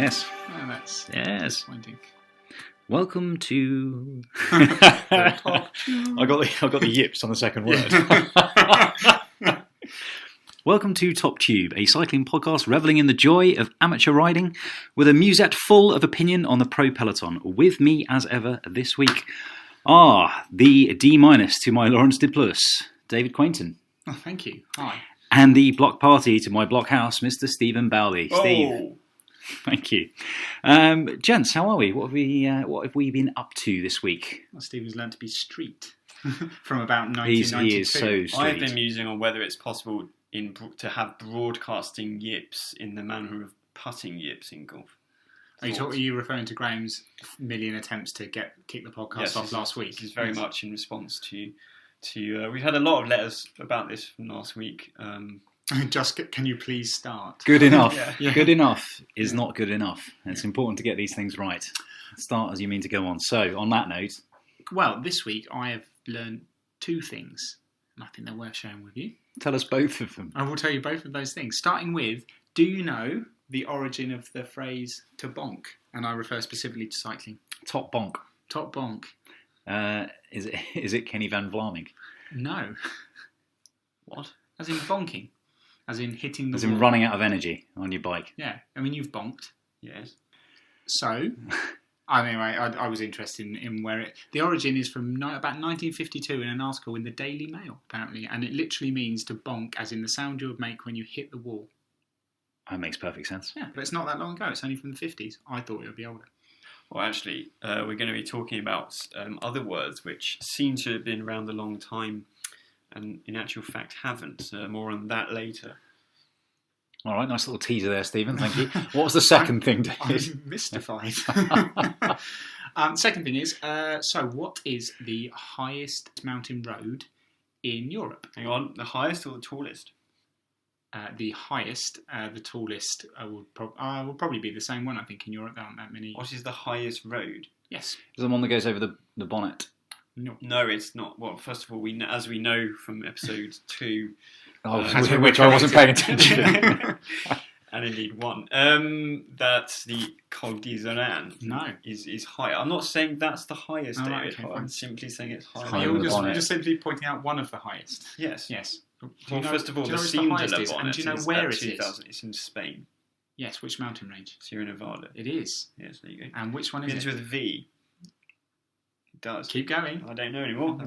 Yes. Oh, that's Yes. disappointing. Welcome to. Top I got the yips on the second word. Welcome to Top Tube, a cycling podcast reveling in the joy of amateur riding, with a musette full of opinion on the pro peloton. With me, as ever, this week the D- to my Lawrence de Plus, David Quainton. Oh, thank you. Hi. And the block party to my block house, Mr. Stephen Bowley. Steve. Oh. Thank you. Gents, how are we? What have we been up to this week? Well, Stephen's learned to be street from about 1992. He is so street. I've been musing on whether it's possible to have broadcasting yips in the manner of putting yips in golf. Are you referring to Graham's million attempts to kick the podcast off last week? This is very much in response to we've had a lot of letters about this from last week. Can you please start? Good enough. Yeah. Good enough is not good enough. It's important to get these things right. Start as you mean to go on. So, on that note... Well, this week I have learned two things, and I think they're worth sharing with you. Tell us both of them. I will tell you both of those things. Starting with, do you know the origin of the phrase to bonk? And I refer specifically to cycling. Top bonk. Top bonk. Is it Kenny Van Vlaming? No. What? As in bonking. As in hitting the As in wall. running out of energy on your bike. Yeah. I mean, you've bonked. Yes. So, anyway, I was interested in where the origin is from about 1952 in an article in the Daily Mail, apparently. And it literally means to bonk, as in the sound you would make when you hit the wall. That makes perfect sense. Yeah, but it's not that long ago. It's only from the 50s. I thought it would be older. Well, actually, we're going to be talking about other words which seem to have been around a long time and in actual fact haven't. More on that later. All right, nice little teaser there, Stephen. Thank you. What was the second thing, David? I'm mystified. Second thing is, so what is the highest mountain road in Europe? Hang on, the highest or the tallest? The highest, the tallest will probably be the same one, I think, in Europe. There aren't that many. What is the highest road? Yes. Is it the one that goes over the bonnet? No, it's not. Well, first of all, as we know from episode 2... which I wasn't paying attention. And indeed one. That's the Col d'Isoran. No. Is higher. I'm not saying that's the highest, Oh, right, David. okay, I'm fine. simply saying it's higher. Higher You're than the bonnet. just simply pointing out one of the highest. Yes. Yes. Well, first of all, do you the know where Cima it's de the highest la is? And do you know Bonnet where is it at is? 2,000. It's in Spain. Yes, which mountain range? Sierra Nevada. It is. Yes, there you go. And which one is Begins it? with V. It does. Keep going. I don't know anymore.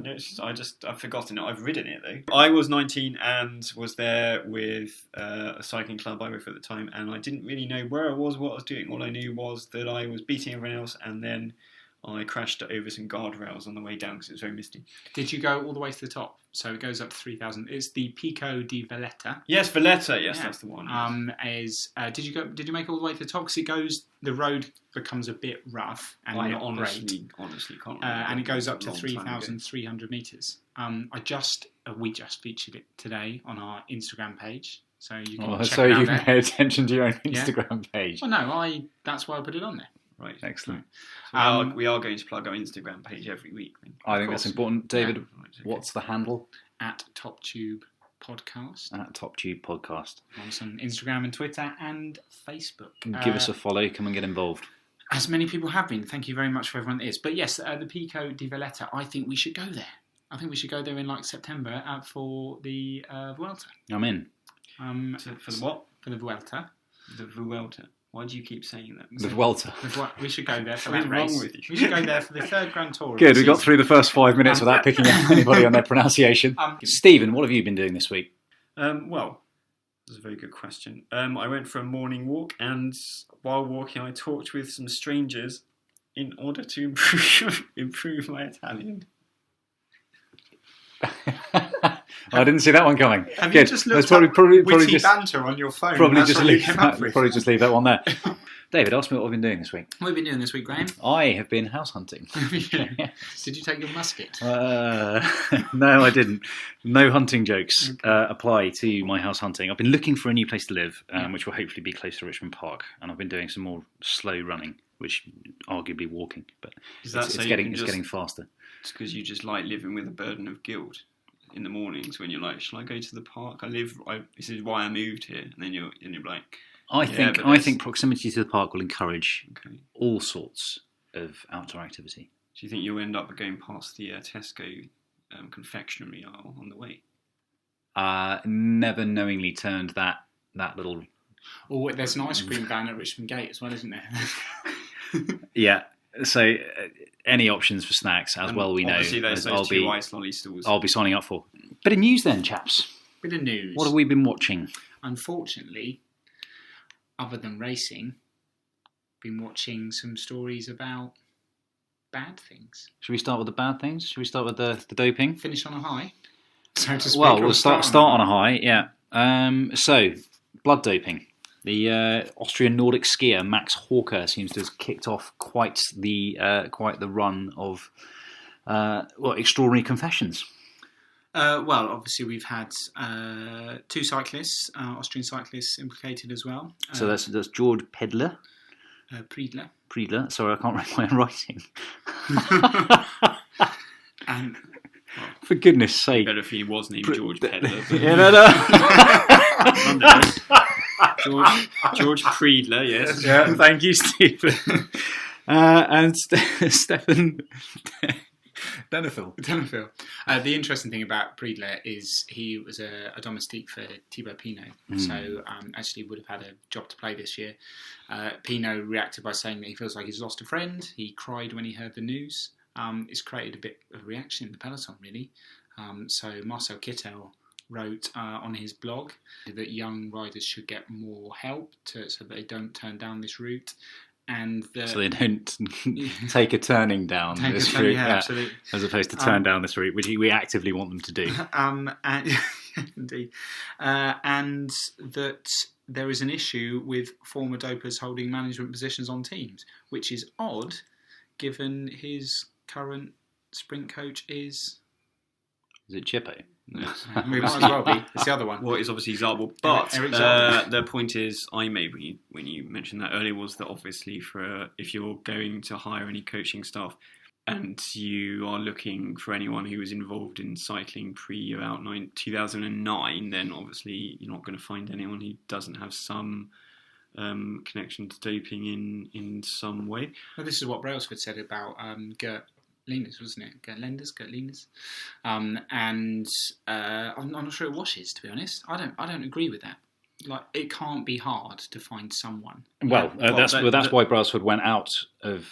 I've forgotten it. I've ridden it though. I was 19 and was there with a cycling club I was with at the time, and I didn't really know where I was, what I was doing. All I knew was that I was beating everyone else, and then I crashed over some guardrails on the way down because it was very misty. Did you go all the way to the top? So it goes up to 3,000. It's the Pico di Valletta. Yes, Valletta. Yes, Yeah. that's the one. Yes. Did you make it all the way to the top? Because the road becomes a bit rough and I not honestly great. can't remember. And it goes up to It was a long time ago. 3,300 metres. We just featured it today on our Instagram page, so you can check So it out you there. pay attention to your own Yeah. Instagram page. Well, no, that's why I put it on there. Right. Excellent. So we are going to plug our Instagram page every week. Then. I think that's important. David, Yeah. Right, okay. what's the handle? At Top Tube Podcast At Top Tube Podcast. on some Instagram and Twitter and Facebook. Give us a follow. Come and get involved. As many people have been. Thank you very much for everyone that is. But yes, the Pico di Valletta, I think we should go there. I think we should go there in September for the Vuelta. I'm in. For the what? For the Vuelta. The Vuelta. Why do you keep saying that? The Vuelta. We should go there for What that is race. wrong with you? We should go there for the third Grand Tour. Good, of we the got season. through the first 5 minutes without picking out anybody on their pronunciation. Stephen, what have you been doing this week? Well, that's a very good question. I went for a morning walk, and while walking, I talked with some strangers in order to improve my Italian. I didn't see that one coming. Have Good. you just looked Let's probably witty just banter on your phone? probably That's just what you leave came up with. probably just leave that one there. David, ask me what I've been doing this week. What have you been doing this week, Graham? I have been house hunting. Did you take your musket? No, I didn't. No hunting jokes apply to my house hunting. I've been looking for a new place to live, which will hopefully be close to Richmond Park, and I've been doing some more slow running, which arguably walking, but Is that it's so you getting can it's just- getting faster. It's because you just like living with a burden of guilt in the mornings when you're like, shall I go to the park? This is why I moved here. And then you're like, I Yeah, think proximity to the park will encourage Okay. all sorts of outdoor activity. Do you think you'll end up going past the Tesco confectionery aisle on the way? Never knowingly turned that little. Oh, there's an ice cream van at Richmond Gate as well, isn't there? Yeah. So any options for snacks, as well we know, Obviously, there's those two ice lolly stalls. I'll be signing up for. Bit of news then, chaps. Bit of news. What have we been watching? Unfortunately, other than racing, been watching some stories about bad things. Should we start with the bad things? Should we start with the doping? Finish on a high, so to speak. Well, we'll start on a high, yeah. So, blood doping. The Austrian Nordic skier Max Hawker seems to have kicked off quite the run of extraordinary confessions. Well, obviously we've had two cyclists, Austrian cyclists, implicated as well. So that's George Pedler. Priedler. Sorry, I can't read my own writing. And for goodness sake, Better if he was named George Pedler. Yeah, no. George Priedler, yes. Yeah, thank you, Stephen. And Stefan Denefil. The interesting thing about Priedler is he was a domestique for Thibaut Pinot, so actually would have had a job to play this year. Pinot reacted by saying that he feels like he's lost a friend. He cried when he heard the news. It's created a bit of reaction in the peloton, really. So Marcel Kittel wrote on his blog that young riders should get more help so that they don't turn down this route. And so they don't take a turning down this route, absolutely. As opposed to turn down this route, which we actively want them to do. And, indeed. And that there is an issue with former dopers holding management positions on teams, which is odd, given his current sprint coach is... Is it Chippo? No. It might as well be. It's the other one. Well, it's obviously Zabel. But Eric Zabel. The point is I made when you mentioned that earlier was that obviously if you're going to hire any coaching staff and you are looking for anyone who was involved in cycling pre-about 2009, then obviously you're not going to find anyone who doesn't have some connection to doping in some way. Well, this is what Brailsford said about Gert Linders, wasn't it? Gert Linders. And I'm not sure it washes, to be honest. I don't agree with that. Like, it can't be hard to find someone. Well, that's why Brailsford went out of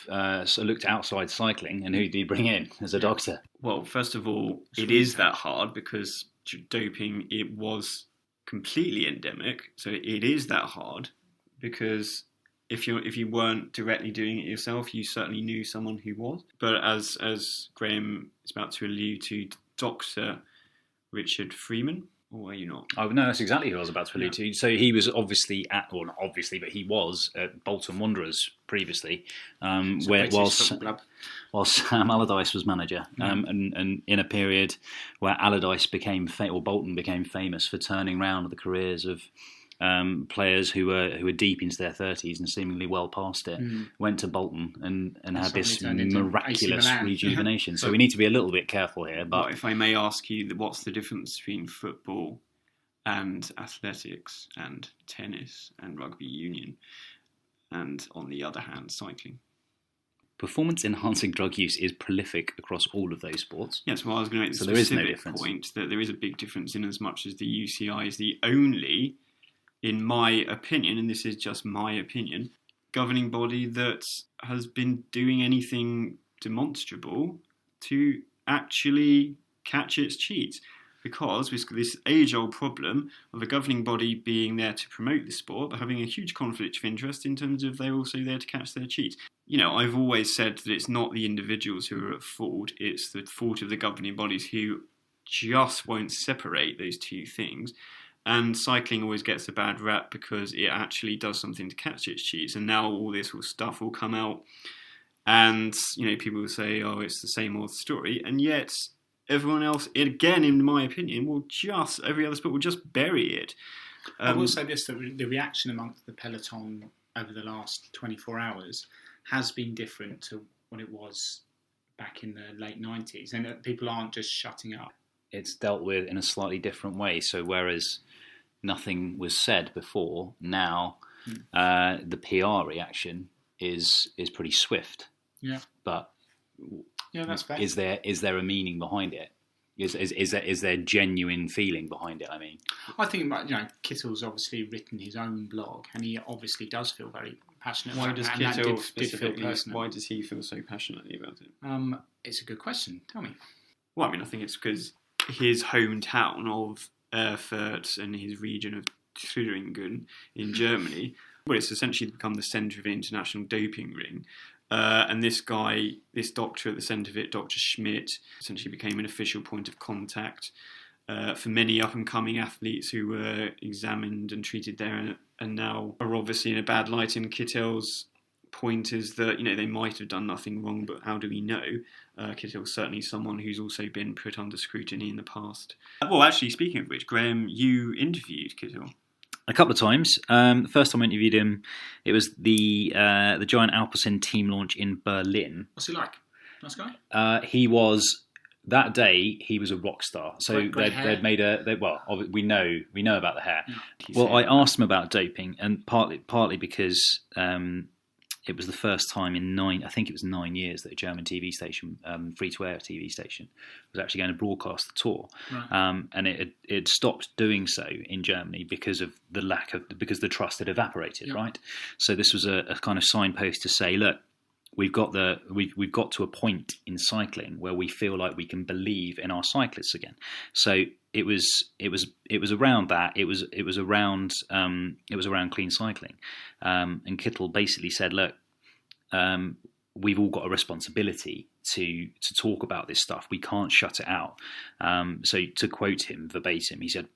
looked outside cycling, and who did he bring in as a doctor? Well, first of all, it is that hard because doping, it was completely endemic, so it is that hard because if you weren't directly doing it yourself, you certainly knew someone who was. But as Graham is about to allude to, Dr. Richard Freeman, or are you not? Oh no, that's exactly who I was about to allude to. So he was obviously not obviously, but he was at Bolton Wanderers previously, while Sam Allardyce was manager, and in a period where Bolton became famous for turning round the careers of players who were deep into their 30s and seemingly well past it, went to Bolton and had this miraculous rejuvenation. So we need to be a little bit careful here. But if I may ask you, what's the difference between football and athletics and tennis and rugby union, and on the other hand, cycling? Performance-enhancing drug use is prolific across all of those sports. Yes, well, I was going to make the specific point that there is a big difference in as much as the UCI is the only, in my opinion, and this is just my opinion, governing body that has been doing anything demonstrable to actually catch its cheats. Because with this age-old problem of a governing body being there to promote the sport, but having a huge conflict of interest in terms of they're also there to catch their cheats. You know, I've always said that it's not the individuals who are at fault, it's the fault of the governing bodies who just won't separate those two things. And cycling always gets a bad rap because it actually does something to catch its cheats. And now all this stuff will come out and, you know, people will say, oh, it's the same old story. And yet everyone else, again, in my opinion, every other sport will just bury it. I will say this, that the reaction amongst the peloton over the last 24 hours has been different to what it was back in the late 90s. And people aren't just shutting up. It's dealt with in a slightly different way. So whereas nothing was said before, now the PR reaction is pretty swift. Yeah. But yeah, that's fair. Is there a meaning behind it? Is there genuine feeling behind it? I mean, I think Kittle's obviously written his own blog, and he obviously does feel very passionate. Why about does it, and Kittle that did feel specifically? personal. Why does he feel so passionately about it? It's a good question. Tell me. Well, I mean, I think it's because his hometown of Erfurt and his region of Thüringen in Germany, well, it's essentially become the centre of an international doping ring. And this guy, this doctor at the centre of it, Dr. Schmidt, essentially became an official point of contact for many up-and-coming athletes who were examined and treated there and now are obviously in a bad light. And Kittle's point is that, they might have done nothing wrong, but how do we know? Kittle's certainly someone who's also been put under scrutiny in the past. Well, actually, speaking of which, Graham, you interviewed Kittle. A couple of times. The first time I interviewed him, it was the Giant Alpecin team launch in Berlin. What's he like? Nice guy? He was, that day, he was a rock star. So they'd made we know about the hair. Yeah. Well, I asked him about doping, and partly because it was the first time in 9 years that a German TV station, free-to-air TV station, was actually going to broadcast the tour. Right. And it stopped doing so in Germany because of because the trust had evaporated, Yeah. right? So this was a kind of signpost to say, look, we've got to a point in cycling where we feel like we can believe in our cyclists again. So it was around that. It was around clean cycling, and Kittel basically said, look, we've all got a responsibility to talk about this stuff. We can't shut it out. So to quote him verbatim, he said,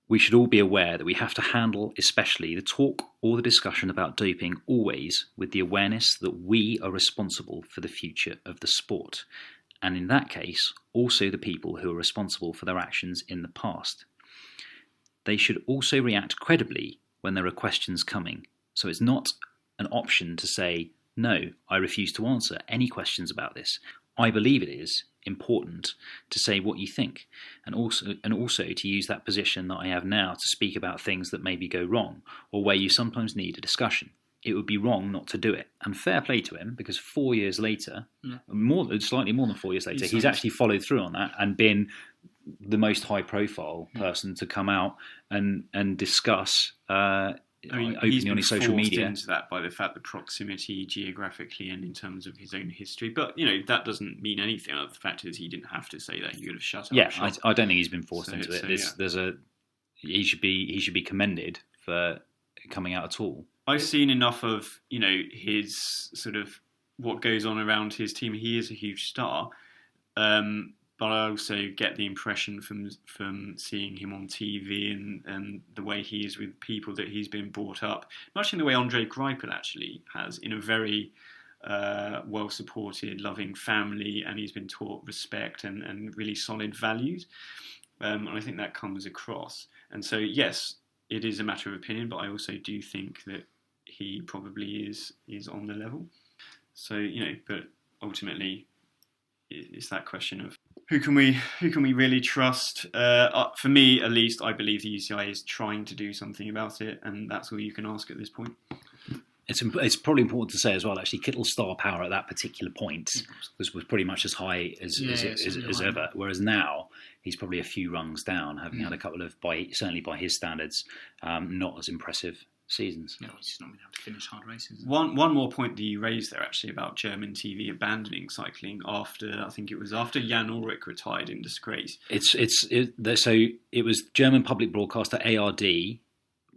"We should all be aware that we have to handle especially the talk or the discussion about doping always with the awareness that we are responsible for the future of the sport. And in that case, also the people who are responsible for their actions in the past. They should also react credibly when there are questions coming. So it's not an option to say, no, I refuse to answer any questions about this. I believe it is important to say what you think, and also to use that position that I have now to speak about things that maybe go wrong, or where you sometimes need a discussion. It would be wrong not to do it." And fair play to him, because 4 years later, slightly more than 4 years later, he's actually followed through on that and been the most high-profile person to come out and discuss openly on his social media. Into that by the fact that proximity geographically and in terms of his own history, but that doesn't mean anything. The fact is, he didn't have to say that. He could have shut up. Yeah, I don't think he's been forced into it. He should be commended for coming out at all. I've seen enough of his sort of what goes on around his team. He is a huge star, but I also get the impression from seeing him on TV and the way he is with people that he's been brought up, much in the way Andre Greipel actually has, in a very well-supported, loving family, and he's been taught respect and really solid values. And I think that comes across. And so, yes, it is a matter of opinion, but I also do think that he probably is on the level. So, but ultimately, it's that question of who can we really trust? For me, at least, I believe the UCI is trying to do something about it, and that's all you can ask at this point. It's probably important to say as well, actually, Kittle's star power at that particular point was pretty much as high as ever, whereas now he's probably a few rungs down, having had a couple of, certainly by his standards, not as impressive seasons. No, he's just not been able to finish hard races. One more point that you raised there, actually, about German TV abandoning cycling after Jan Ullrich retired in disgrace. So it was German public broadcaster ARD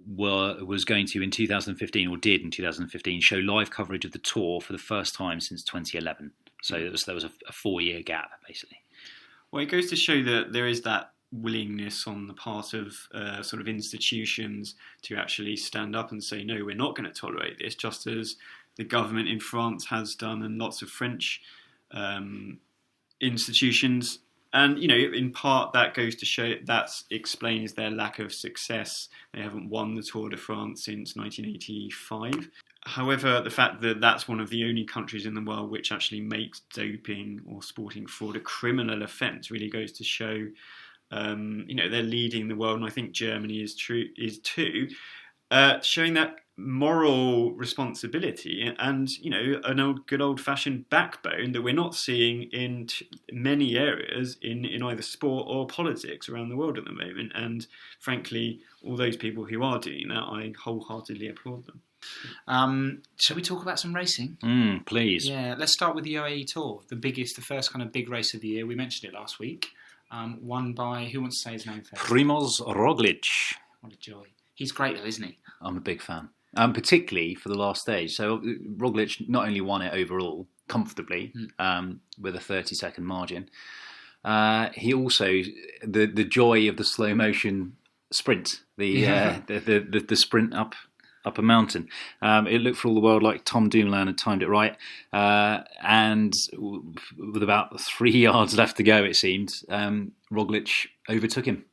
was going to, in 2015, or did in 2015, show live coverage of the Tour for the first time since 2011. So there was a 4-year gap, basically. Well, it goes to show that there is that willingness on the part of sort of institutions to actually stand up and say, no, we're not going to tolerate this, just as the government in France has done, and lots of French institutions. And, in part that goes to show that explains their lack of success. They haven't won the Tour de France since 1985. However, the fact that that's one of the only countries in the world which actually makes doping or sporting fraud a criminal offence really goes to show, they're leading the world, and I think Germany is too, showing that moral responsibility and, you know, an good old-fashioned backbone that we're not seeing in many areas in either sport or politics around the world at the moment. And frankly, all those people who are doing that, I wholeheartedly applaud them. Shall we talk about some racing? Please. Yeah, let's start with the UAE Tour, the first kind of big race of the year. We mentioned it last week. Won by, who wants to say his name first? Primoz Roglic. What a joy. He's great though, isn't he? I'm a big fan. Particularly for the last stage. So Roglic not only won it overall comfortably with a 30-second margin, he also the joy of the slow motion sprint, the sprint up a mountain. It looked for all the world like Tom Dumoulin had timed it right, and with about 3 yards left to go, it seemed, Roglic overtook him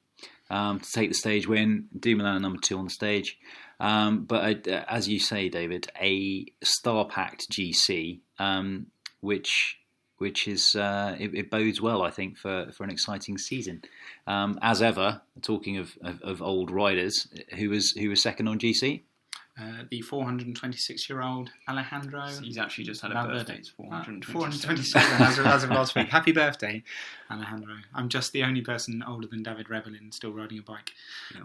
to take the stage win. Dumoulin number 2 on the stage. But as you say, David, a star-packed GC, which is it bodes well, I think, for an exciting season. As ever, talking of old riders, who was second on GC? The 426-year-old Alejandro. He's actually just had a birthday. It's 427 as of last week. Happy birthday, Alejandro. I'm just the only person older than David Rebellin still riding a bike.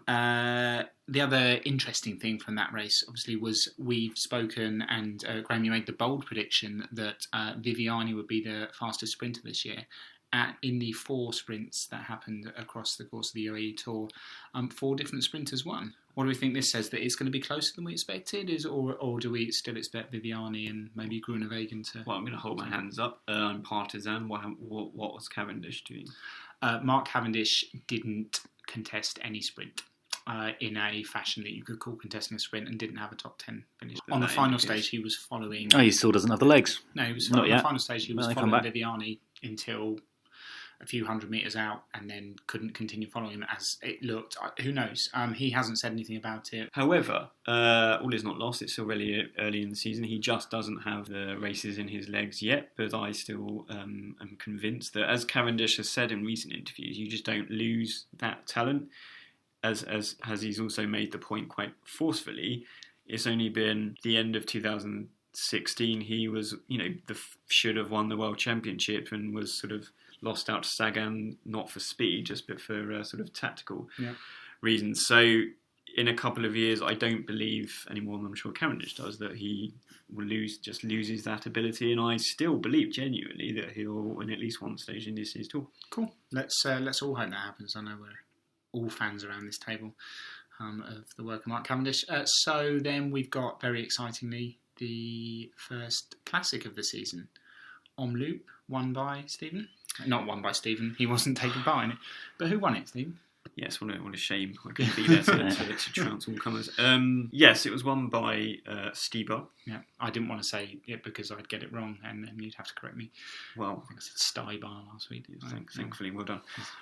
Yeah. The other interesting thing from that race, obviously, was we've spoken, and Graham, you made the bold prediction that Viviani would be the fastest sprinter this year. In the 4 sprints that happened across the course of the UAE Tour, 4 different sprinters won. What do we think this says? That it's going to be closer than we expected, or do we still expect Viviani and maybe Groenewegen to... Well, I'm going to hold my hands up. I'm partisan. What was Cavendish doing? Mark Cavendish didn't contest any sprint in a fashion that you could call contesting a sprint, and didn't have a top 10 finish. On the final stage, he was following... Oh, he still doesn't have the legs. No, he was on the final stage. He was following Viviani until a few hundred metres out, and then couldn't continue following him as it looked. Who knows? He hasn't said anything about it. However, all is not lost. It's still really early in the season. He just doesn't have the races in his legs yet, but I still am convinced that, as Cavendish has said in recent interviews, you just don't lose that talent. As he's also made the point quite forcefully, it's only been the end of 2016. He was, should have won the World Championship and was sort of lost out to Sagan, not for speed, just but for sort of tactical reasons. So in a couple of years, I don't believe any more than I'm sure Cavendish does that he will loses that ability, and I still believe genuinely that he'll win at least one stage in this year's tour. Cool. Let's all hope that happens. I know we're all fans around this table of the work of Mark Cavendish. So then we've got, very excitingly, the first classic of the season, Omloop, won by Stephen. Not won by Stephen. He wasn't taking part in it. But who won it, Stephen? Yes, what a shame. I couldn't be there to trounce all comers. Yes, it was won by Stibar. Yeah, I didn't want to say it because I'd get it wrong, and then you'd have to correct me. Well, I think I said Stibar last week. Thankfully, well done.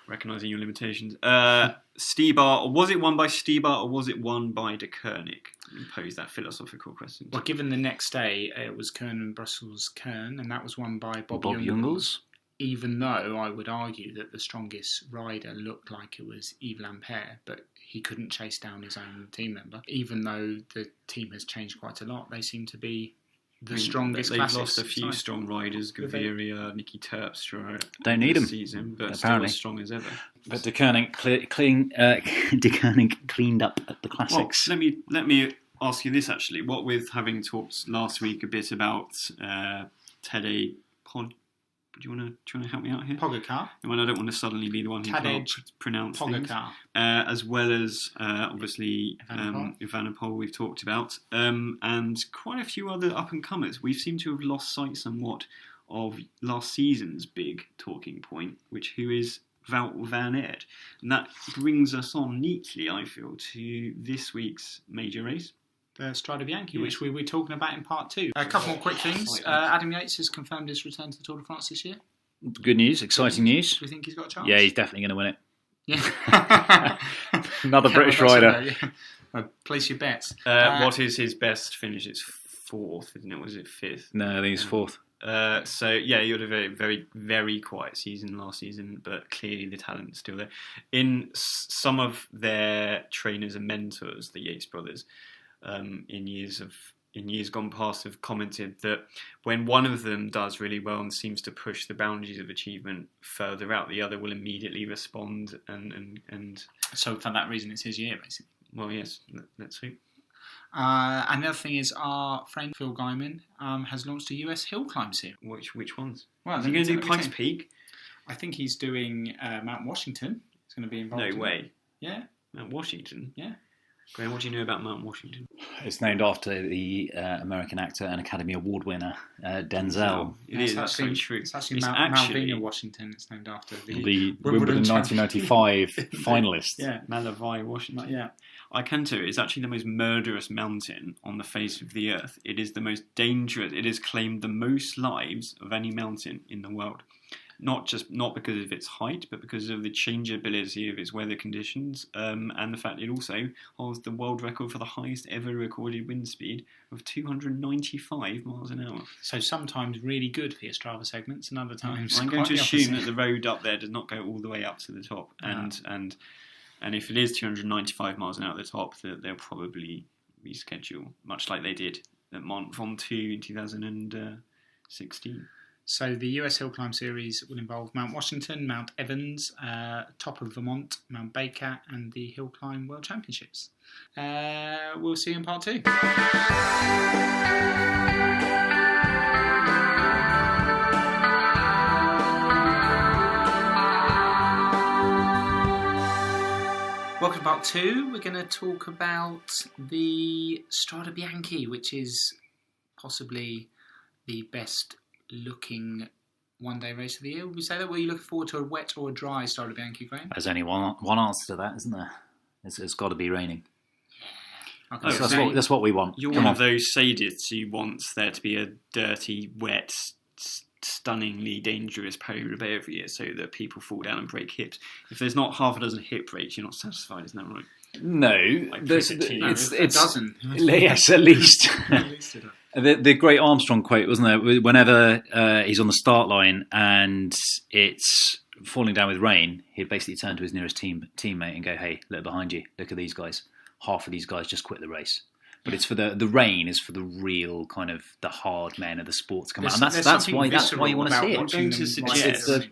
Recognising your limitations. Stibar, was it won by Stibar or was it won by De Koenig? Pose that philosophical question. Well, given the next day, it was Kern and Brussels-Kern, and that was won by Bob Jungels. Even though I would argue that the strongest rider looked like it was Yves Lampaert, but he couldn't chase down his own team member. Even though the team has changed quite a lot, they seem to be the strongest. They've lost a few strong riders, Gaviria, Nicky Terpstra. Don't need them season, but apparently still as strong as ever. But De Koenig cleaned up at the classics. Well, let me ask you this actually. What with having talked last week a bit about Tadej Pod. Do you want to help me out here? Pogacar. I don't want to suddenly be the one who can't pronounce things. As well as obviously Evenepoel we've talked about, and quite a few other up and comers. We seem to have lost sight somewhat of last season's big talking point, who is Wout van Aert, and that brings us on neatly, I feel, to this week's major race. The Strade Bianche, which we were talking about in part 2. A couple more quick things. Adam Yates has confirmed his return to the Tour de France this year. Good news, exciting news. Do you think he's got a chance? Yeah, he's definitely going to win it. Yeah. Another British rider. Place your bets. What is his best finish? It's 4th, isn't it? Was it 5th? No, I think it's 4th. So yeah, you had a very, very, very quiet season last season, but clearly the talent is still there. In some of their trainers and mentors, the Yates brothers, in years gone past have commented that when one of them does really well and seems to push the boundaries of achievement further out, the other will immediately respond and So for that reason, it's his year, basically. well, yes, let's hope. And the other thing is, our friend Phil Guyman has launched a US hill climb series. Which ones? Well, Is he going to do Pikes Peak? I think he's doing Mount Washington. He's going to be involved. No way. Yeah. Mount Washington? Yeah. Graham, what do you know about Mount Washington? It's named after the American actor and Academy Award winner Denzel. It is actually true. It's actually Malvina Washington. It's named after the Wimbledon 1995 finalist. Yeah, Malavai, Washington. Yeah. I can tell you, it's actually the most murderous mountain on the face of the earth. It is the most dangerous. It has claimed the most lives of any mountain in the world. Not because of its height, but because of the changeability of its weather conditions, and the fact it also holds the world record for the highest ever recorded wind speed of 295 miles an hour. So sometimes really good for your Strava segments, and other times I'm going to assume that the road up there does not go all the way up to the top, and if it is 295 miles an hour at the top, that they'll probably reschedule, much like they did at Mont Ventoux in 2016. So the US Hill Climb Series will involve Mount Washington, Mount Evans, top of Vermont, Mount Baker, and the Hill Climb World Championships. We'll see you in part 2. Welcome to part 2. We're going to talk about the Strade Bianche, which is possibly the best looking one-day race of the year. Would we say that? Were you looking forward to a wet or a dry Strade Bianche, Graham? There's only one answer to that, isn't there? It's got to be raining. Okay, That's what we want. You're one of those sadists who wants there to be a dirty, wet, stunningly dangerous Paris-Roubaix every year so that people fall down and break hips. If there's not half a dozen hip breaks, you're not satisfied, isn't that right? No, it's a dozen. Yes, at least. The great Armstrong quote, wasn't there? Whenever he's on the start line and it's falling down with rain, he'd basically turn to his nearest teammate and go, "Hey, look behind you. Look at these guys. Half of these guys just quit the race." But it's for the rain is for the real kind of the hard men of the sport to come out, and that's why you want to see it. I'm going to suggest that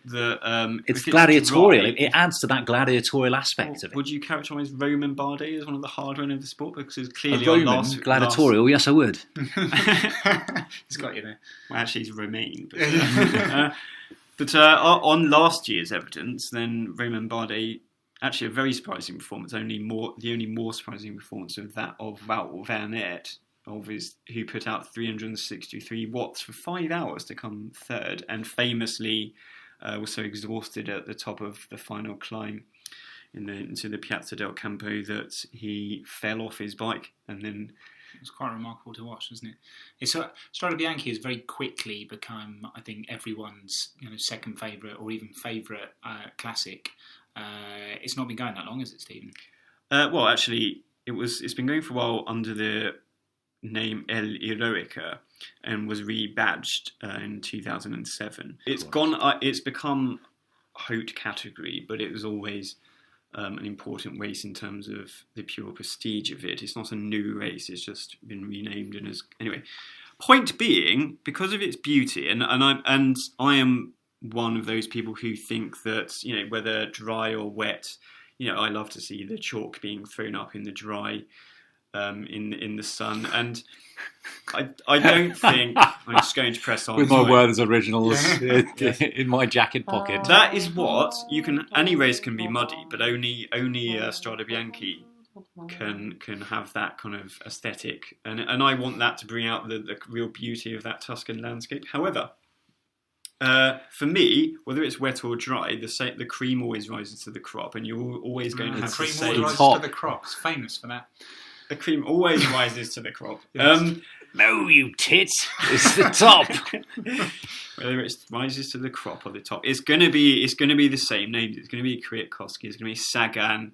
it's gladiatorial. It adds to that gladiatorial aspect of it. Would you characterise Romain Bardet as one of the hard men of the sport? Because it's clearly gladiatorial. Yes, I would. He's got you there. Well, actually, he's Romain. But on last year's evidence, then Romain Bardet. Actually, a very surprising performance. The only more surprising performance of that of Wout van Aert, who put out 363 watts for 5 hours to come third, and famously was so exhausted at the top of the final climb into the Piazza del Campo that he fell off his bike, and then. It was quite remarkable to watch, wasn't it? Strade Bianche has very quickly become, I think, everyone's second favourite or even favourite classic. It's not been going that long, has it, Stephen? Well, actually, it's been going for a while under the name El Heroica and was rebadged in 2007. It's become haute category, but it was always an important race in terms of the pure prestige of it. It's not a new race; it's just been renamed and anyway. Point being, because of its beauty, and I am one of those people who think that whether dry or wet, I love to see the chalk being thrown up in the dry, in the sun, and I don't think I'm just going to press on with my Werther's originals in my jacket pocket. That is what you can. Any race can be muddy, but only Strade Bianche can have that kind of aesthetic, and I want that to bring out the real beauty of that Tuscan landscape. However. For me, whether it's wet or dry, the cream always rises to the crop, and you're always going to have the the cream same. always rises to the crop. It's famous for that. The cream always rises to the crop. Yes. No, you tit! It's the top. Whether it rises to the crop or the top, it's going to be the same names. It's going to be Kwiatkowski. It's going to be Sagan.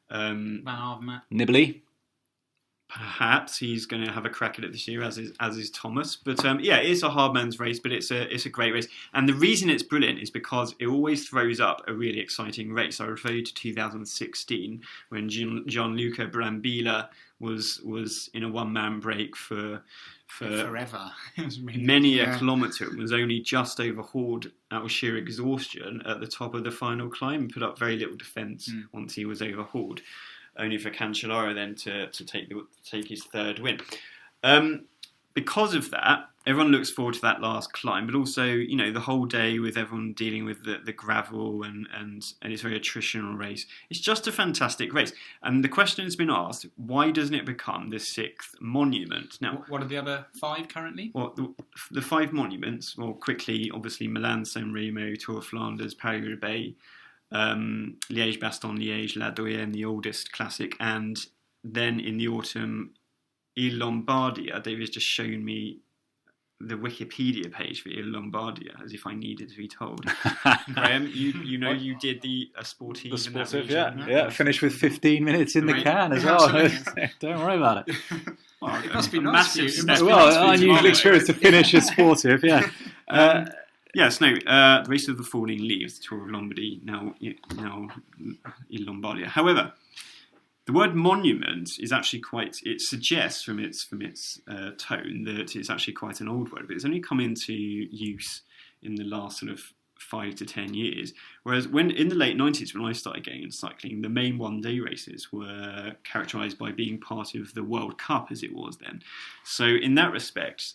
Van Avermaet. Nibali. perhaps he's going to have a crack at it this year, as is Thomas. But it is a hard man's race, but it's a great race. And the reason it's brilliant is because it always throws up a really exciting race. I refer you to 2016 when Gianluca Brambilla was in a one-man break for forever. It was really, many a kilometre, and was only just overhauled out of sheer exhaustion at the top of the final climb, and put up very little defence once he was overhauled, only for Cancellara then to take his third win. Because of that, everyone looks forward to that last climb, but also, the whole day with everyone dealing with the gravel and it's a very attritional race. It's just a fantastic race. And the question has been asked, why doesn't it become the 6th monument? Now, what are the other 5 currently? Well, the 5 monuments, well, quickly, obviously, Milan-San Remo, Tour of Flanders, Paris-Roubaix, Liège-Bastogne-Liège, La Doyenne, the oldest classic, and then in the autumn, Il Lombardia. David's just shown me the Wikipedia page for Il Lombardia, as if I needed to be told. Graham, you did the Sportive. The Sportive, yeah. Finished with 15 minutes in the can as well. Don't worry about it. Well, it must be nice for you. Well, unusual experience to finish a Sportive, yeah. The Race of the Falling Leaves, the Tour of Lombardy, now Il Lombardia. However, the word monument is actually it suggests from its tone that it's actually quite an old word, but it's only come into use in the last sort of 5 to 10 years. Whereas when in the late 90s, when I started getting into cycling, the main one-day races were characterised by being part of the World Cup as it was then. So in that respect,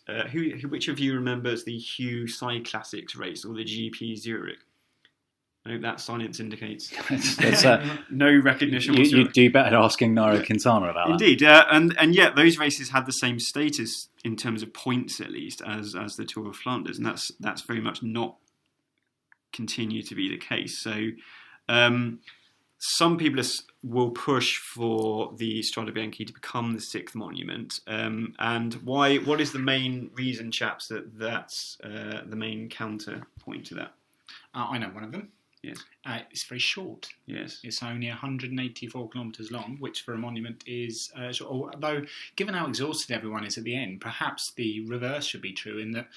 which of you remembers the Hugh Cy Classics race or the GP Zurich? I hope that silence indicates no recognition. You'd do better asking Nairo Quintana about Indeed, that. and yet those races had the same status in terms of points, at least, as the Tour of Flanders, and that's very much not continue to be the case. So some people will push for the Strade Bianche to become the 6th monument. And why? What is the main reason, chaps, that's the main counterpoint to that? I know one of them. Yes. It's very short. Yes. It's only 184 kilometres long, which for a monument is short. Although, given how exhausted everyone is at the end, perhaps the reverse should be true in that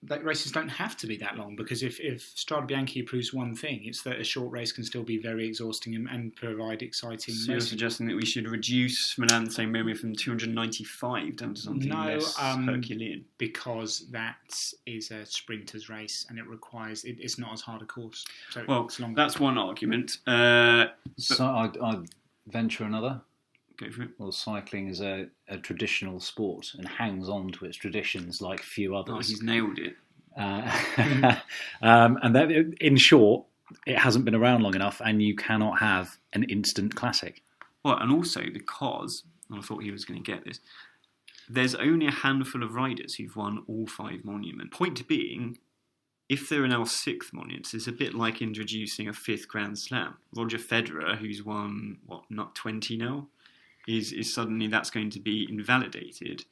that races don't have to be that long, because if Strade Bianche proves one thing, it's that a short race can still be very exhausting and provide exciting. So you're suggesting that we should reduce Milan-San Remo from 295 down to something less Herculean? Because that is a sprinter's race and it requires it's not as hard a course. So it's longer. That's one argument. So I'd venture another. Go for it. Well, cycling is a traditional sport and hangs on to its traditions like few others. Oh, he's nailed it. And that, in short, it hasn't been around long enough, and you cannot have an instant classic. Well, and also because, and I thought he was going to get this, there's only a handful of riders who've won all 5 monuments. Point being, if there are now 6 monuments, it's a bit like introducing a 5th Grand Slam. Roger Federer, who's won, not 20 now? Is suddenly that's going to be invalidated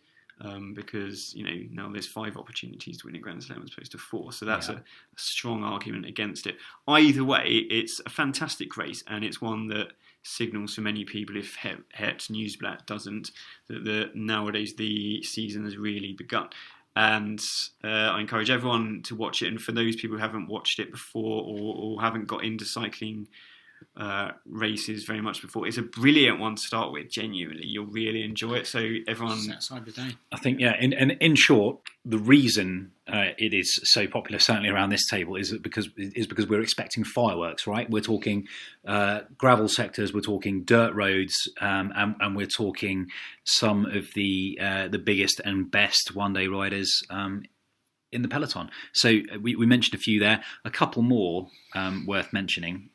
because now there's 5 opportunities to win a Grand Slam as opposed to 4. So that's a strong argument against it. Either way, it's a fantastic race, and it's one that signals for many people, if Het Nieuwsblad doesn't, that nowadays the season has really begun. And I encourage everyone to watch it. And for those people who haven't watched it before or haven't got into cycling races very much before, it's a brilliant one to start with. Genuinely, you'll really enjoy it. So everyone, outside the day. I think, in short, the reason it is so popular, certainly around this table, is because we're expecting fireworks. Right, we're talking gravel sectors, we're talking dirt roads, and we're talking some of the biggest and best one-day riders in the peloton. So we mentioned a few there. A couple more worth mentioning.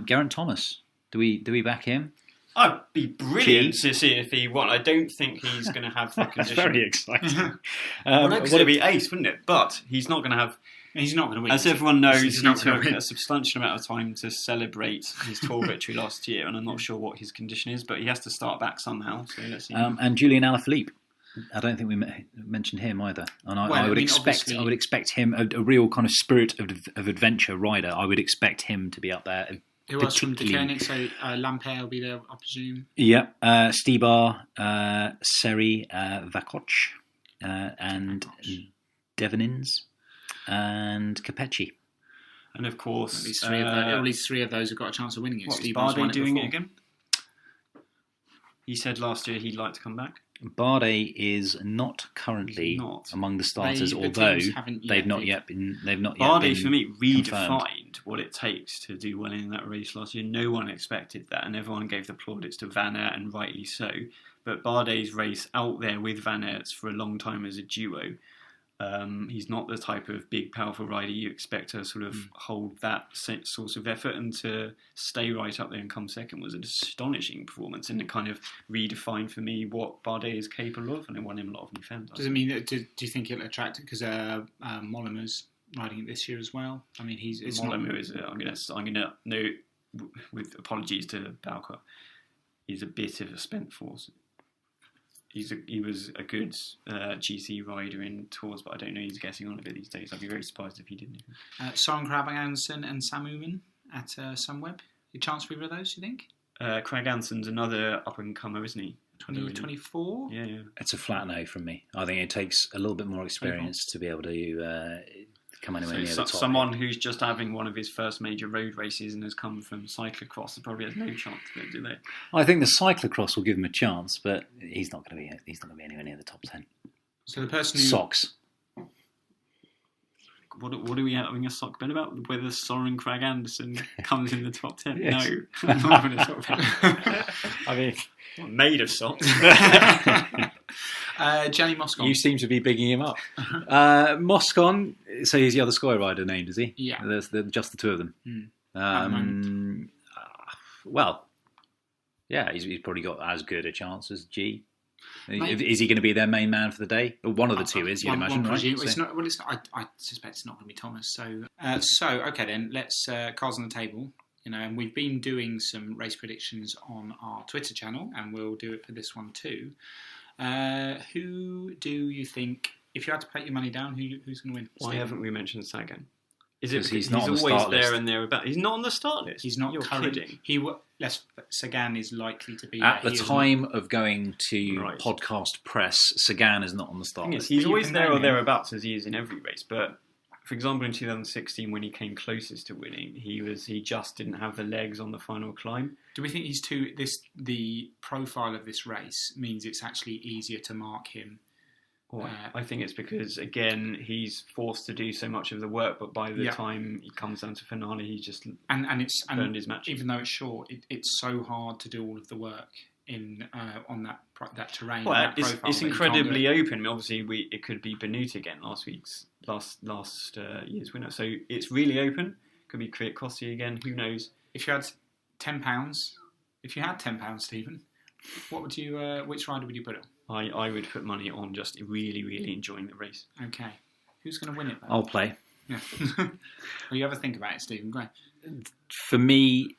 Geraint Thomas, do we back him? I'd be brilliant to see if he won. I don't think he's going to have the condition. Very exciting. It'd be ace, wouldn't it? But he's not going to have. He's not going to win. As everyone knows, he took a substantial amount of time to celebrate his Tour victory last year, and I'm not sure what his condition is, but he has to start back somehow. So let's see. And Julian Alaphilippe. I don't think we mentioned him either, and I would expect him a real kind of spirit of adventure rider. I would expect him to be up there Who else from particularly. Deceuninck? So Lampere will be there, I presume. Yeah, Stibar, Seri, Vakoc, and Devenins, and Capecci. And of course, At least three of those have got a chance of winning it. What, is Stibar's won Bardet doing before. it again? He said last year he'd like to come back. Bardet is not currently among the starters, although they've not yet been. Bardet, for me, confirmed. redefined what it takes to do well in that race last year. No one expected that, and everyone gave the plaudits to Van Aert, and rightly so. But Bardet's race out there with Van Aert's for a long time as a duo. He's not the type of big, powerful rider you expect to sort of hold that source of effort, and to stay right up there and come second was an astonishing performance, and it kind of redefined for me what Bardet is capable of, and it won him a lot of new fans. Does it mean that? Do you think it'll attract it because Mollema's riding it this year as well? I mean, Mollema is. I'm gonna note, with apologies to Bauker, he's a bit of a spent force. He was a good GC rider in tours, but I don't know, he's getting on a bit these days. I'd be very surprised if he didn't. Søren Kragh Andersen and Sam Oomen at Sunweb. A chance for either of those, do you think? Kragh Andersen's another up-and-comer, isn't he? 2024? Yeah. It's a flat no from me. I think it takes a little bit more experience to be able to come anywhere near the top. Someone who's just having one of his first major road races and has come from cyclocross probably has no chance to do that. I think the cyclocross will give him a chance, but he's not going to be anywhere near the top 10. So the person who... Socks. What are we having a sock bet about? Whether Søren Kragh Andersen comes in the top 10? Yes. No, I'm not having a sock bet. I mean, made of socks. Gianni Moscon. You seem to be bigging him up. Moscon, so he's the other Sky rider named, is he? Yeah. There's just the two of them. Well, yeah, he's probably got as good a chance as G. Is he going to be their main man for the day? Or one of the two is, you'd imagine, right? It's not. I suspect it's not going to be Thomas. So okay then. Let's cards on the table. And we've been doing some race predictions on our Twitter channel, and we'll do it for this one too. Who do you think, if you had to put your money down, who's going to win? Why haven't we mentioned Sagan? Is it because he's not on the always start there list. and thereabout? He's not on the start list. He's not. You're kidding. kidding. Sagan is likely to be at the time of going to podcast press. Sagan is not on the start list. He's always there or thereabouts, as he is in every race. But for example, in 2016, when he came closest to winning, he just didn't have the legs on the final climb. Do we think the profile of this race means it's actually easier to mark him? I think it's because, again, he's forced to do so much of the work, but by the time he comes down to finale, he's just burned his match. Even though it's short, it's so hard to do all of the work on that terrain. Well, it's incredibly open. I mean, obviously, it could be Benut again, last year's winner. So it's really open. Could be Kwiatkowski again. Who knows? If you had £10, Stephen, what would you? Which rider would you put it on? I would put money on just really, really enjoying the race. Okay. Who's going to win it, though? I'll play. Yeah. Well, you ever think about it, Stephen? Go ahead. For me,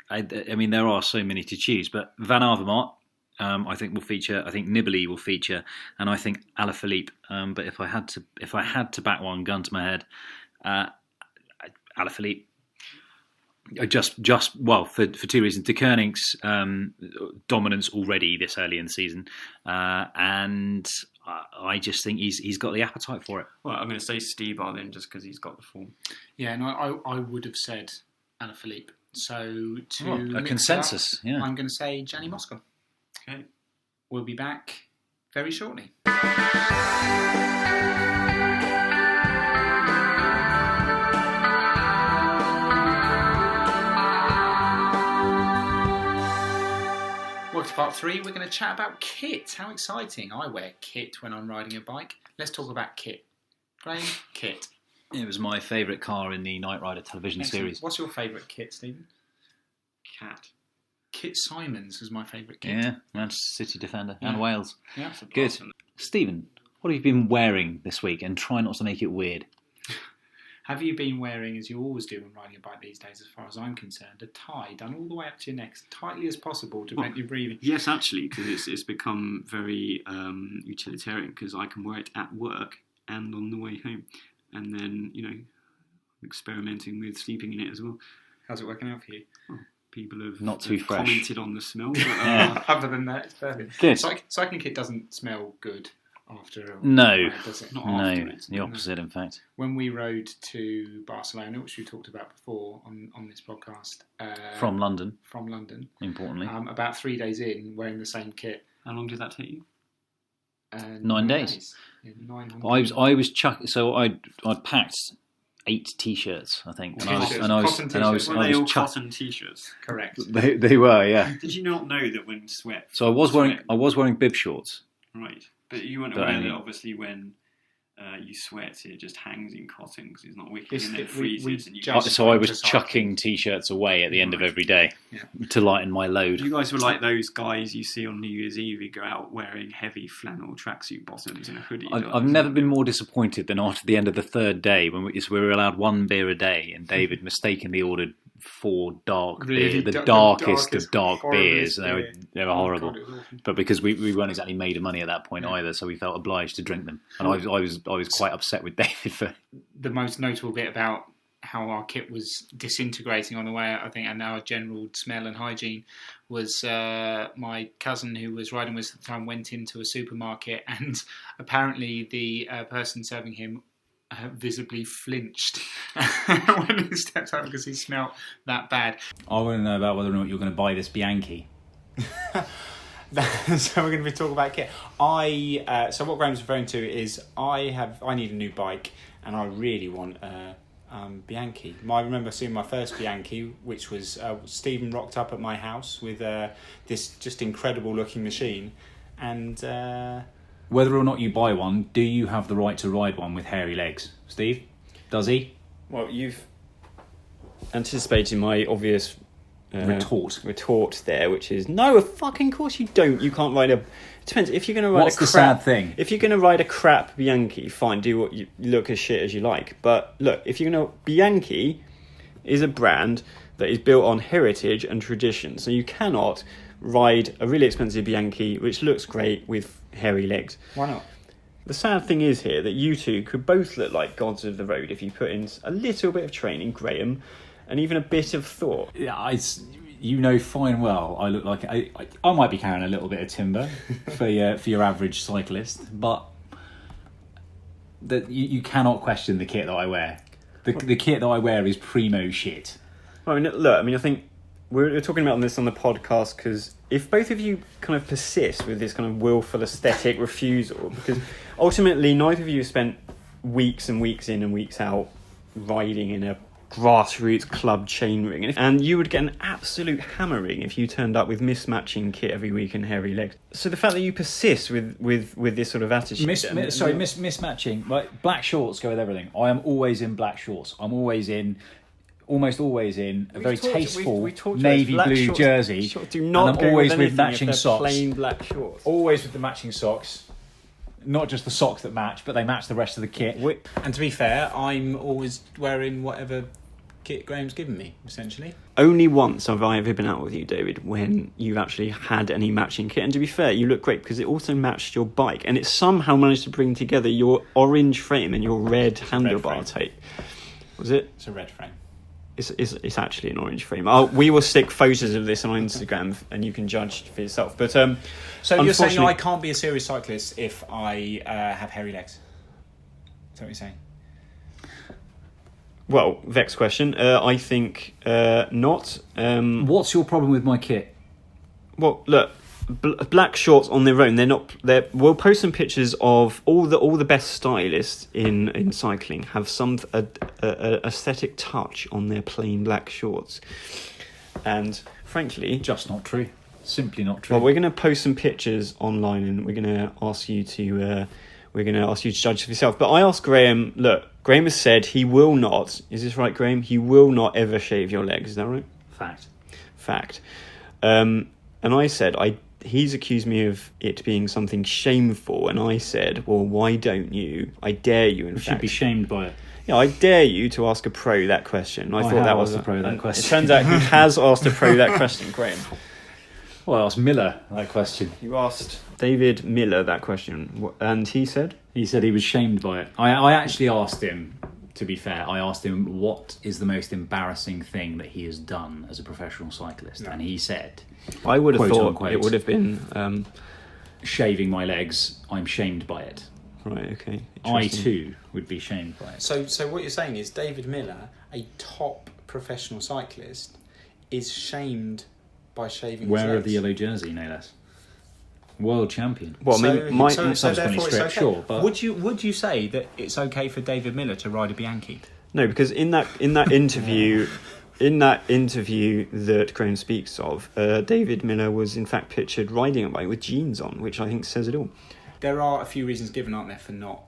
I mean, there are so many to choose, but Van Avermaet, I think will feature. I think Nibali will feature, and I think Alaphilippe. But if I had to back one, gun to my head, Alaphilippe. For two reasons. De Koninck's dominance already this early in the season, and I just think he's got the appetite for it. Well, I'm going to say Stibar then, just because he's got the form. Yeah, no, I would have said Alaphilippe. So a consensus. Yeah, I'm going to say Gianni Moscon. Okay, we'll be back very shortly. Welcome to part 3. We're going to chat about kit. How exciting. I wear kit when I'm riding a bike. Let's talk about kit. Graham, kit. It was my favourite car in the Knight Rider television series. What's your favourite kit, Stephen? Cat. Kit Simons was my favourite kit. Yeah, Manchester City defender and Wales. Yeah, good. Stephen, what have you been wearing this week? And try not to make it weird. Have you been wearing, as you always do when riding a bike these days, as far as I'm concerned, a tie done all the way up to your neck, as tightly as possible to prevent you breathing? Yes, actually, because it's become very utilitarian, because I can wear it at work and on the way home. And then, I'm experimenting with sleeping in it as well. How's it working out for you? People have Not too fresh. commented on the smell. But, Yeah. Other than that, it's perfect. Good. Cycling kit doesn't smell good after. No. Does it? Not No, afterwards. the opposite, in fact. When we rode to Barcelona, which we talked about before on this podcast, From London, from London, importantly. about 3 days in, wearing the same kit. How long did that take you? 9 days. Yeah, 900. I was so I'd packed 8 t-shirts, I think, and I was Cotton t-shirts. Were they all cotton t-shirts? Correct. They were, yeah. Did you not know that when sweat? So I was wearing bib shorts. Right, but you weren't But aware only- that obviously when you sweat, it just hangs in cotton because it's not wicking This- and then we- freezes. And you just- So I was Just chucking t-shirts away at the end of Right. every day Yeah. to lighten my load. You guys were like those guys you see on New Year's Eve who go out wearing heavy flannel tracksuit bottoms and a hoodie. I've never been more disappointed than after the end of the 3rd day when we were allowed 1 beer a day, and David mistakenly ordered 4 dark Really beers, the darkest, darkest of dark beers. horriblest They were beer. horrible. God, it was awful. But because we weren't exactly made of money at that point Yeah. either, so we felt obliged to drink them. And I was quite upset with David for. The most notable bit about how our kit was disintegrating on the way out, I think, and our general smell and hygiene was my cousin who was riding with us at the time went into a supermarket, and apparently the person serving him visibly flinched when he stepped out because he smelt that bad. I want to know about whether or not you're going to buy this Bianchi. So we're going to be talking about kit. So what Graham's referring to is I need a new bike and I really want Bianchi. I remember seeing my first Bianchi, which was Stephen rocked up at my house with this just incredible looking machine, and Whether or not you buy one, do you have the right to ride one with hairy legs? Steve? Does he? Well, you've anticipated my obvious retort there, which is no, fucking course you don't. You can't ride a. It depends if you're going to ride What's a the crap. sad thing? If you're going to ride a crap Bianchi, fine, do what you look as shit as you like. But look, if you're going to Bianchi is a brand that is built on heritage and tradition, so you cannot ride a really expensive Bianchi which looks great with hairy legs. why not? The sad thing is here that you two could both look like gods of the road if you put in a little bit of training, Graham, and even a bit of thought. Yeah, you know fine well I look like I might be carrying a little bit of timber for your average cyclist, but that you cannot question the kit that I wear. The kit that I wear is primo shit. I mean, look, I think we're talking about this on the podcast because if both of you kind of persist with this kind of willful aesthetic refusal, because ultimately neither of you have spent weeks and weeks in and weeks out riding in a grassroots club chainring, and you would get an absolute hammering if you turned up with mismatching kit every week and hairy legs. So the fact that you persist with this sort of attitude, Mismatching. Like black shorts go with everything. I am always in black shorts. I'm almost always in a very tasteful navy blue jersey. Do not and I'm go always with with anything matching if they're socks. plain black shorts. Always with the matching socks. Not just the socks that match, but they match the rest of the kit. And to be fair, I'm always wearing whatever kit Graham's given me, essentially. Only once have I ever been out with you, David, when you've actually had any matching kit. And to be fair, you look great because it also matched your bike. And it somehow managed to bring together your orange frame and your red handlebar tape. Was it? It's a red frame. It's actually an orange frame. We will stick photos of this on Instagram and you can judge for yourself. But So you're saying unfortunately- I can't be a serious cyclist if I have hairy legs? Is that what you're saying? well, vexed question. I think not. What's your problem with my kit? Well, look, black shorts on their own. They're not. We'll post some pictures of all the best stylists in cycling have some aesthetic touch on their plain black shorts, and frankly, Just not true. Simply not true. well, we're going to post some pictures online, and we're going to ask you to judge for yourself. But I asked Graham. Look, Graham has said he will not. Is this right, Graham? He will not ever shave your legs. Is that right? Fact. And I said he's accused me of it being something shameful, and I said, well, why don't you? I dare you, in You fact. should be shamed by it. Yeah, I dare you to ask a pro that question. I thought have that was asked a pro that question. It turns out he has asked a pro that question, Graham. Well, I asked Miller that question. You asked David Miller that question, and he said, He said he was shamed by it. I actually asked him to be fair, I asked him what is the most embarrassing thing that he has done as a professional cyclist, and he said, I would have quote, thought unquote, it would have been shaving my legs. I'm shamed by it. right. Okay, I too would be shamed by it. So what you're saying is David Miller, a top professional cyclist, is shamed by shaving his Wearer legs. of the yellow jersey, no less. World champion. Well, I mean, my so subsequently therefore it's stretch okay. short, but Would you say that it's okay for David Miller to ride a Bianchi? no, because in that interview. In that interview that Graham speaks of, David Miller was in fact pictured riding a bike with jeans on, which I think says it all. There are a few reasons given, aren't there, for not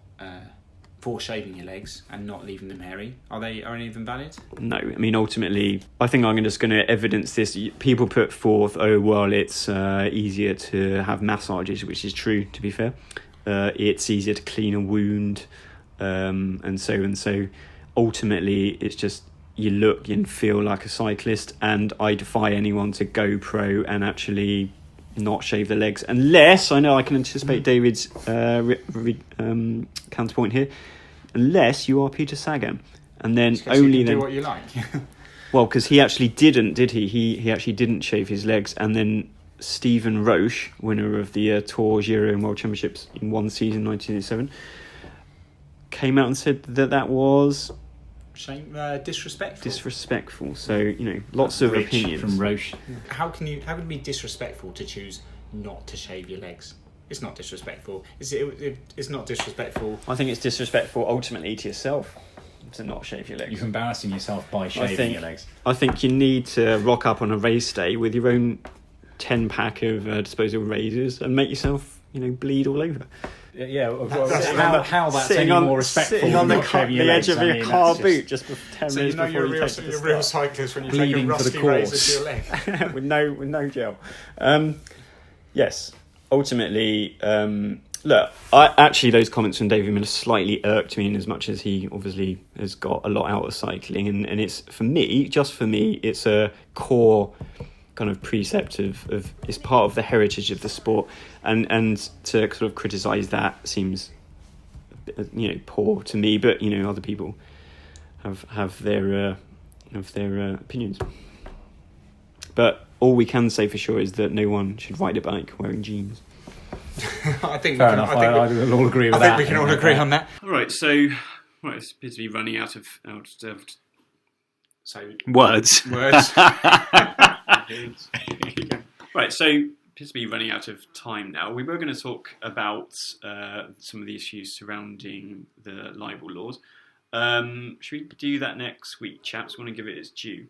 for shaving your legs and not leaving them hairy. Are any of them valid? No, I mean, ultimately, I think I'm just going to evidence this. People put forth, oh, well, it's easier to have massages, which is true, to be fair. It's easier to clean a wound, and so. Ultimately, it's just you look and feel like a cyclist, and I defy anyone to go pro and actually not shave their legs, unless, I know I can anticipate David's counterpoint here, unless you are Peter Sagan, and then only you can then do what you like. well, because he actually didn't, did he? He actually didn't shave his legs, and then Stephen Roche, winner of the Tour, Giro and World Championships in one season, 1987, came out and said that was disrespectful. So, lots of opinions from Roche. How can it be disrespectful to choose not to shave your legs? It's not disrespectful. It's not disrespectful. I think it's disrespectful ultimately to yourself to not shave your legs. You're embarrassing yourself by shaving your legs. I think you need to rock up on a race day with your own 10-pack of disposable razors and make yourself, bleed all over. Yeah, how that's sitting any more respectful sitting on than the, not shaving your the legs. edge of your car boot just for 10 So minutes before you take it to you're a real cyclist when you take a Bleeding for the rusty razor course. to your leg. with no gel. Yes, ultimately, look, those comments from David Miller slightly irked me in as much as he obviously has got a lot out of cycling, and it's for me, it's a core kind of precept of it's part of the heritage of the sport, and to sort of criticise that seems poor to me, but other people have their opinions. But all we can say for sure is that no one should ride a bike wearing jeans. I think Fair enough. I think we'll all agree with that. I think we can all agree on that. All right, so it appears to be running out of So Words. Right, so it appears to be running out of time now. We were going to talk about some of the issues surrounding the libel laws. Should we do that next week, chaps? Want to give it its due?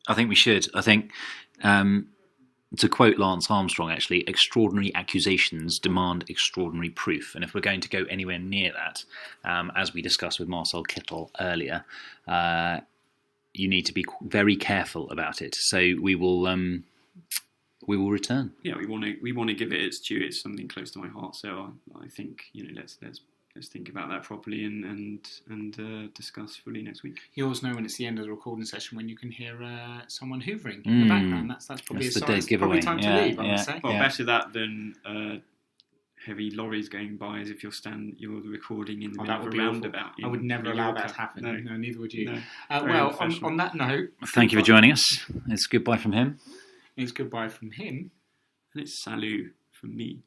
I think we should. I think, to quote Lance Armstrong, actually, extraordinary accusations demand extraordinary proof. And if we're going to go anywhere near that, as we discussed with Marcel Kittel earlier, you need to be very careful about it. So we will return. Yeah, we want to give it its due. It's something close to my heart. So I think let's think about that properly and discuss fully next week. You always know when it's the end of the recording session when you can hear someone hoovering in the background. That's probably That's a the sign. dead It's giveaway. probably time to leave. I would say. Well, better that than heavy lorries going by as if you're recording in the middle of a roundabout. I would never allow that to happen. No, neither would you. No. Well, on that note, Thank you for joining us. It's goodbye from him. it's goodbye from him. And it's salut from me.